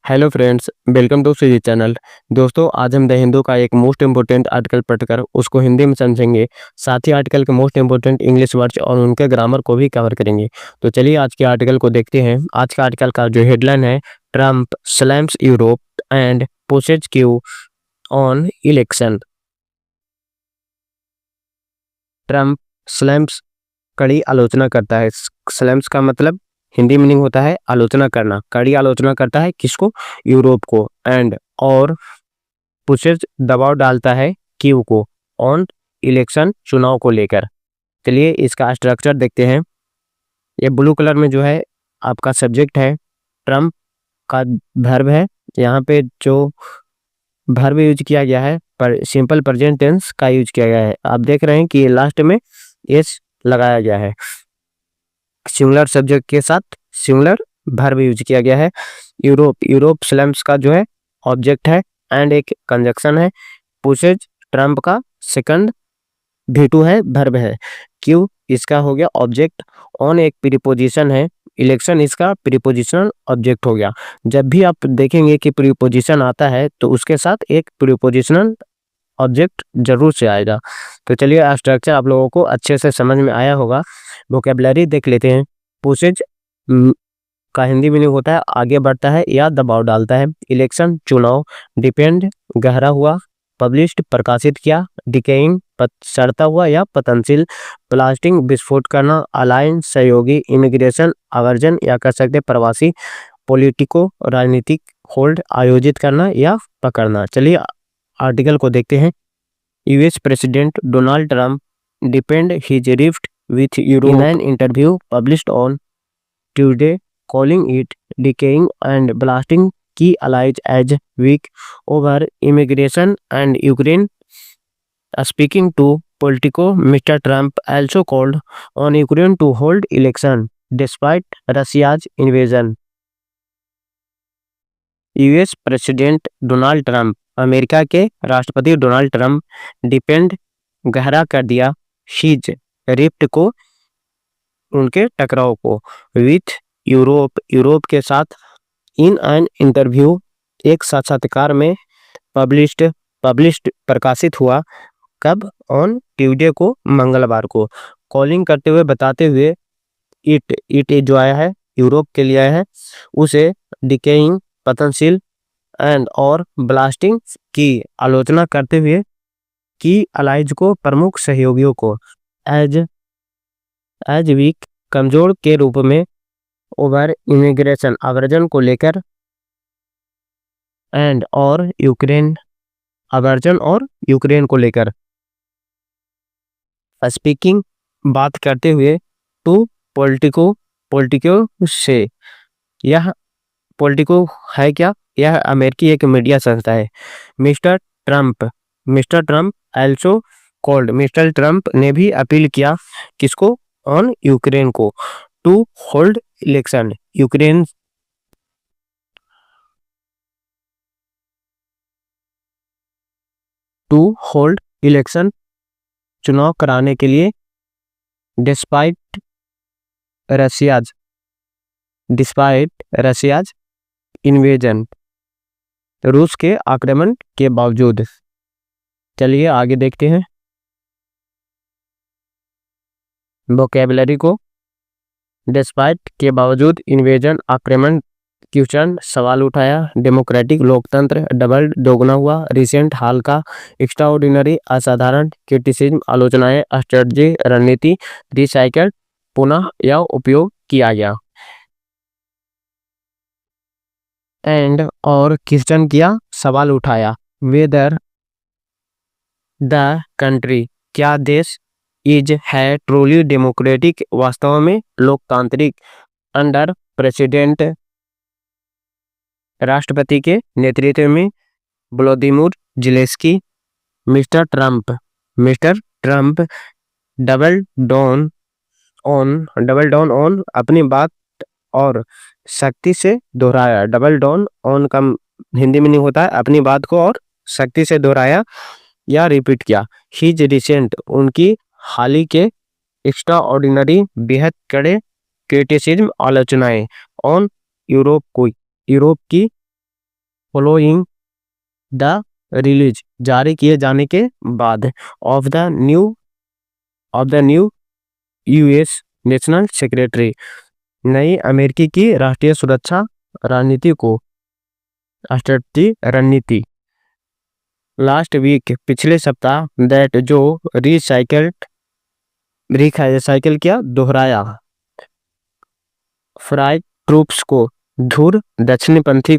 Hello friends, welcome to CG channel. दोस्तों, आज हम द हिंदू का एक मोस्ट इंपोर्टेंट आर्टिकल पढ़कर उसको हिंदी में समझेंगे। साथ ही आर्टिकल के मोस्ट इंपोर्टेंट इंग्लिश वर्ड्स और उनके ग्रामर को भी कवर करेंगे। तो चलिए आज के आर्टिकल को देखते हैं। आज का आर्टिकल का जो हेडलाइन है, Trump slams Europe and pushes Q on election. Trump slams कड़ी आलोचना करता है। स्लैम्स का मतलब हिंदी मीनिंग होता है आलोचना करना। कड़ी आलोचना करता है किसको? यूरोप को। एंड और पुशेज दबाव डालता है क्यू को ऑन इलेक्शन, चुनाव को लेकर। चलिए इसका स्ट्रक्चर देखते हैं। ये ब्लू कलर में जो है आपका सब्जेक्ट है, ट्रम्प का वर्ब है। यहाँ पे जो वर्ब यूज किया गया है पर सिंपल प्रेजेंट टेंस का यूज किया गया है। आप देख रहे हैं कि लास्ट में एस लगाया गया है। सिंगुलर सब्जेक्ट के साथ सिंगुलर वर्ब यूज किया गया है। यूरोप स्लम्स का जो है ऑब्जेक्ट है एंड एक कंजक्शन है। पुशेज ट्रम्प का सेकंड V2 है, वर्ब है। क्यू इसका हो गया ऑब्जेक्ट। ऑन एक प्रीपोजिशन है। इलेक्शन इसका प्रीपोजिशनल ऑब्जेक्ट हो गया। जब भी आप देखेंगे कि प्रीपोजिशन आता है तो उसके साथ एक प्रीपोजिशनल ऑब्जेक्ट जरूर से आएगा। तो चलिए स्ट्रक्चर आप लोगों को अच्छे से समझ में आया होगा। वोकैबुलरी देख लेते हैं। पुशेज का हिंदी मीनिंग होता है आगे बढ़ता है या दबाव डालता है। इलेक्शन चुनाव। डिपेंड गहरा हुआ। पब्लिश्ड प्रकाशित किया। डिकेइंग सड़ता हुआ या पतनशील। ब्लास्टिंग विस्फोट करना। अलाइन सहयोगी। इमिग्रेशन आवर्जन या कह सकते प्रवासी। पॉलिटिको राजनीतिक। होल्ड आयोजित करना या पकड़ना। चलिए आर्टिकल को देखते हैं। US president Donald Trump depend his rift with Europe in an interview published on Tuesday, calling it decaying and blasting key allies as weak over immigration and Ukraine. Speaking to Politico, Mr. Trump also called on Ukraine to hold election despite Russia's invasion. US president Donald Trump, America के राष्ट्रपति Donald Trump, depend गहरा कर दिया शीज rift को, उनके टकराव को, with Europe के साथ, इन एन इंटरव्यू एक साक्षात्कार में, पब्लिश्ड प्रकाशित हुआ, कब? ऑन ट्यूसडे को, मंगलवार को। कॉलिंग करते हुए बताते हुए, इट जो आया है यूरोप के लिए आया है, उसे डिकेइंग पतनशील एंड और ब्लास्टिंग की आलोचना करते हुए, की अलाइज को प्रमुख सहयोगियों को, एज वीक कमजोर के रूप में, ओवर इमिग्रेशन आवर्जन को लेकर, एंड और यूक्रेन आवर्जन और यूक्रेन को लेकर। स्पीकिंग बात करते हुए, टू पॉलिटिको से। यह पॉलिटिको है क्या? यह अमेरिकी एक मीडिया संस्था है। Mister Trump also called, mister Trump ने भी अपील किया किसको? ऑन यूक्रेन को, to hold election, Ukraine to hold election, चुनाव कराने के लिए, डिस्पाइट रशियाज इन्वेजन, रूस के आक्रमण के बावजूद। चलिए आगे देखते हैं वोकैबुलरी को। डिस्पाइट के बावजूद, इन्वेजन आक्रमण, क्वेश्चन सवाल उठाया, डेमोक्रेटिक लोकतंत्र, डबल दोगुना हुआ, रिसेंट हाल का, एक्स्ट्राऑर्डिनरी असाधारण, क्रिटिसिज्म आलोचनाएं, स्ट्रेटजी रणनीति, रिसाइकल पुनः या उपयोग किया गया, एंड और क्वेश्चन किया सवाल उठाया, वेदर द कंट्री क्या देश, इज है ट्रूली डेमोक्रेटिक वास्तव में लोकतांत्रिक, अंडर प्रेसिडेंट राष्ट्रपति के नेतृत्व में, Vladimir Zelensky, mister Trump double down on अपनी बात और शक्ति से दोहराया। डबल डाउन ऑन का हिंदी मीनिंग होता है अपनी बात को और शक्ति से दोहराया या रिपीट किया। हिज रिसेंट उनकी हाल ही के, एक्स्ट्रा ऑर्डिनरी बेहद कड़े, क्रिटिसिज्म आलोचनाएं, ऑन यूरोप की फॉलोइंग द रिलीज, जारी किए जाने के बाद, of the new US national secretary, नई अमेरिकी की राष्ट्रीय सुरक्षा रणनीति। लास्ट वीक, पिछले सप्ताह, दैट जो रिसाइकिल किया, दोहराया, फ्राई ट्रूप्स को धूर दक्षिणपंथ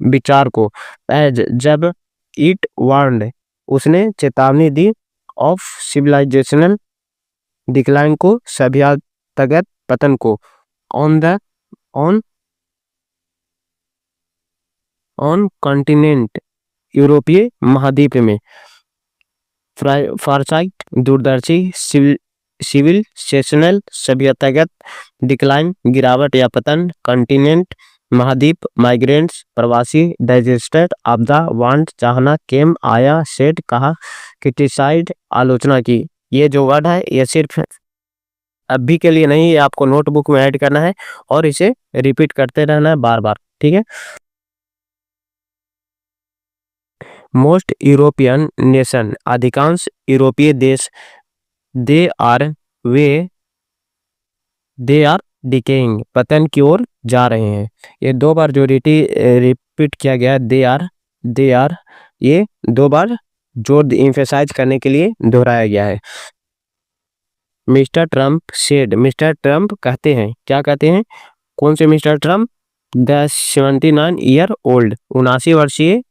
विचार को, एज जब इट वार्नड, उसने चेतावनी दी, ऑफ सिविलाइजेशनल डिक्लाइन को, सभ्यतागत पतन को, ऑन कॉन्टिनेंट, यूरोपीय महाद्वीप में, फारसाइट, दूरदर्शी, सिविलाइजेशनल, सभ्यतागत, डिक्लाइन, गिरावट या पतन, कॉन्टिनेंट, महाद्वीप, माइग्रेंट्स, प्रवासी, डाइजेस्टर, आपदा, वांट, चाहना, केम, आया, सेड, कहा, क्रिटिसाइड, आलोचना की। ये जो वर्ड है ये सिर्फ अभी के लिए नहीं, ये आपको नोटबुक में ऐड करना है और इसे रिपीट करते रहना है बार बार, ठीक है। मोस्ट यूरोपियन नेशन, अधिकांश यूरोपीय देश, दे आर डिकेइंग, पतन की ओर जा रहे हैं। ये दो बार जो रिपीट किया गया है, दे आर, ये दो बार जोर एम्फेसाइज करने के लिए दोहराया गया है। Mister Trump said, mister Trump कहते हैं, क्या कहते हैं, कौन से mister Trump, the 79 year old, 79 वर्षीय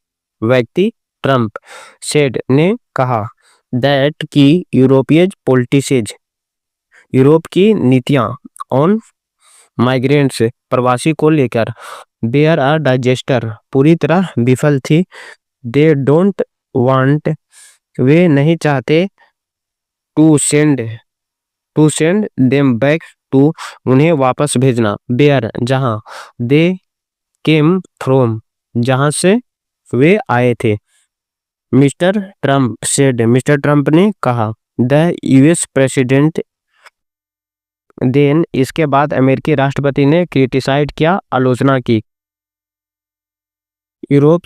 व्यक्ति ट्रम्प, सेड ने कहा, दैट की यूरोपीय पॉलिटिक्स, यूरोप की नीतियां, ऑन माइग्रेंट्स, प्रवासी को लेकर, देयर आर डाइजेस्टर, पूरी तरह विफल थी, दे डोंट वांट, वे नहीं चाहते, to send them back to, उन्हें वापस भेजना, बेयर, जहां, दे केम फ्रॉम, जहां से वे आए थे। Mister Trump said, mister Trump ने कहा, द यूएस प्रेसिडेंट, देन, इसके बाद अमेरिकी राष्ट्रपति ने क्रिटिसाइड किया, आलोचना की, यूरोप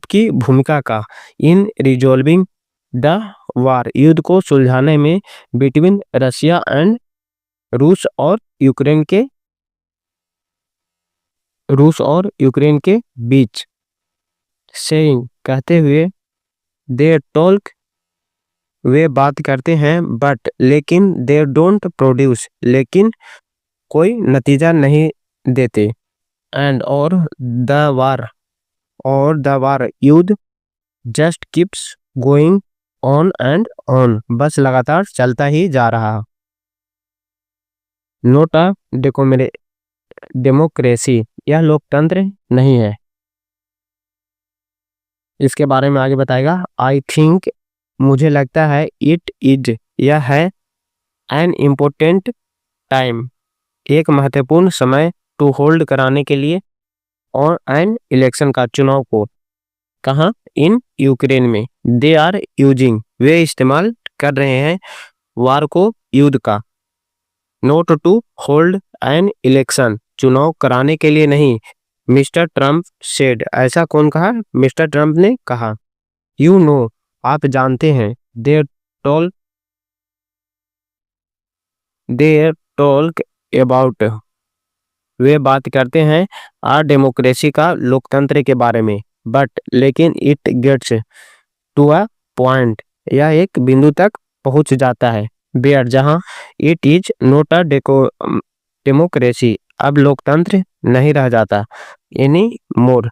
की भूमिका का, इन रिजॉल्विंग द वार, युद्ध को सुलझाने में, बिटवीन रशिया एंड रूस और यूक्रेन के बीच, सेइंग, कहते हुए, दे टॉक, वे बात करते हैं, बट, लेकिन, दे डोंट प्रोड्यूस, लेकिन कोई नतीजा नहीं देते, एंड, और द वार, युद्ध, just keeps going on and on, बस लगातार चलता ही जा रहा। नोट अ डेमोक्रेसी, यह लोकतंत्र नहीं है। इसके बारे में आगे बताएगा, आई थिंक, मुझे लगता है, इट इज, यह है, एन इम्पोर्टेंट टाइम, एक महत्वपूर्ण समय, टू होल्ड, कराने के लिए, और एन इलेक्शन का, चुनाव को, कहाँ, इन यूक्रेन में, दे आर यूजिंग, वे इस्तेमाल कर रहे हैं, वार को, युद्ध का, not to hold an election, चुनाव कराने के लिए नहीं, मिस्टर ट्रम्प सेड, ऐसा कौन कहा, मिस्टर ट्रम्प ने कहा, यू नो, आप जानते हैं, देयर टॉक अबाउट, वे बात करते हैं, आर डेमोक्रेसी का, लोकतंत्र के बारे में, बट, लेकिन, it gets to a point, यह एक बिंदु तक पहुंच जाता है, वेयर, जहां, it is not a democracy, अब लोकतंत्र नहीं रह जाता, एनी मोर,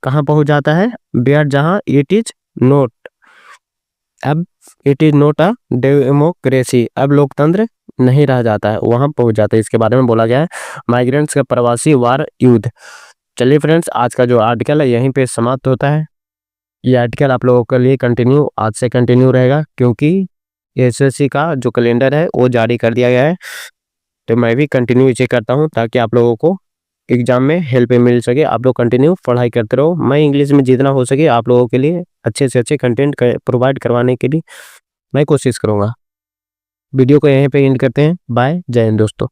कहां पहुंच जाता है, वेयर, जहां, it is not a democracy, अब लोकतंत्र नहीं रह जाता है, वहां पहुंच जाता है, इसके बारे में बोला गया है। माइग्रेंट्स का, प्रवासी, वार, युद्ध। चलिए फ्रेंड्स, आज का जो आर्टिकल है यहीं पे समाप्त होता है। ये आर्टिकल आप लोगों के लिए आज से कंटिन्यू रहेगा, क्योंकि एसएससी का जो कैलेंडर है वो जारी कर दिया गया है, तो मैं भी कंटिन्यू इसे करता हूँ ताकि आप लोगों को एग्जाम में हेल्प मिल सके, आप लोग कंटिन्यू पढ़ाई करते रहो। मैं इंग्लिश में जितना हो सके आप लोगों के लिए अच्छे से अच्छे कंटेंट प्रोवाइड करवाने के लिए मैं कोशिश करूँगा। वीडियो को यहीं पे एंड करते हैं। बाय, जय हिंद दोस्तों।